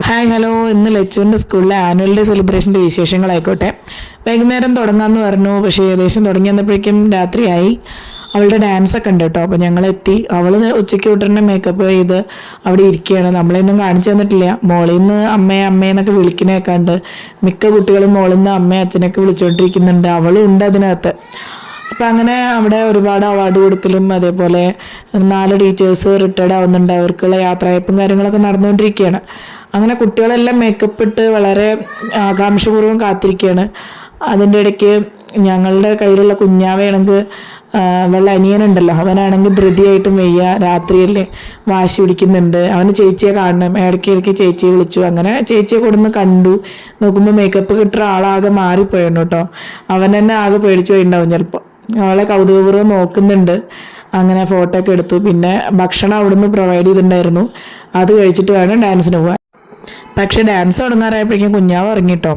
Hi hello, ഇന്ന് ലച്ചുവിൻ്റെ സ്കൂളിലെ annual day സെലിബ്രേഷൻ്റെ വിശേഷങ്ങളായിക്കോട്ടെ. വൈകുന്നേരം തുടങ്ങാമെന്ന് പറഞ്ഞു, പക്ഷേ ഏകദേശം തുടങ്ങി വന്നപ്പോഴേക്കും രാത്രിയായി. അവളുടെ ഡാൻസൊക്കെ ഉണ്ട് കേട്ടോ. അപ്പോൾ ഞങ്ങളെത്തി. അവൾ ഉച്ചയ്ക്ക് തൊട്ട് മേക്കപ്പ് ചെയ്ത് അവിടെ ഇരിക്കുകയാണ്. നമ്മളെയൊന്നും കാണിച്ചു തന്നിട്ടില്ല. മോളിൽ നിന്ന് അമ്മയെന്നൊക്കെ വിളിക്കുന്നേക്കാണ്ട് മിക്ക കുട്ടികളും മോളിൽ നിന്ന് അമ്മയും അച്ഛനൊക്കെ വിളിച്ചുകൊണ്ടിരിക്കുന്നുണ്ട്. അവളും ഉണ്ട് അതിനകത്ത്. അപ്പം അങ്ങനെ അവിടെ ഒരുപാട് അവാർഡ് കൊടുക്കലും അതേപോലെ 4 ടീച്ചേഴ്സ് റിട്ടയർഡ് ആവുന്നുണ്ട്. അവർക്കുള്ള യാത്രയപ്പും കാര്യങ്ങളൊക്കെ നടന്നുകൊണ്ടിരിക്കുകയാണ്. അങ്ങനെ കുട്ടികളെല്ലാം മേക്കപ്പ് ഇട്ട് വളരെ ആകാംക്ഷപൂർവ്വം കാത്തിരിക്കുകയാണ്. അതിൻ്റെ ഇടയ്ക്ക് ഞങ്ങളുടെ കയ്യിലുള്ള കുഞ്ഞാവയാണെങ്കിൽ വെള്ള അനിയനുണ്ടല്ലോ, അവനാണെങ്കിൽ ധൃതിയായിട്ടും വയ്യ, രാത്രിയല്ലേ വാശി പിടിക്കുന്നുണ്ട്. അവന് ചേച്ചിയെ കാണണം, ഇടയ്ക്ക് ചേച്ചിയെ വിളിച്ചു. അങ്ങനെ ചേച്ചിയെ കൊടുന്ന് കണ്ടു. നോക്കുമ്പോൾ മേക്കപ്പ് കിട്ടുന്ന ആളാകെ മാറിപ്പോയിരുന്നു കേട്ടോ. അവൻ തന്നെ ആകെ പേടിച്ചു പോയിട്ടുണ്ടാവും ചിലപ്പോൾ. അവളെ കൗതുകപൂർവ്വം നോക്കുന്നുണ്ട്. അങ്ങനെ ഫോട്ടോ ഒക്കെ എടുത്തു. പിന്നെ ഭക്ഷണം അവിടുന്ന് പ്രൊവൈഡ് ചെയ്തിട്ടുണ്ടായിരുന്നു. അത് കഴിച്ചിട്ട് വേണം ഡാൻസിന് പോകാൻ. പക്ഷെ ഡാൻസ് തുടങ്ങാറായപ്പോഴേക്കും കുഞ്ഞാവ് ഇറങ്ങിട്ടോ.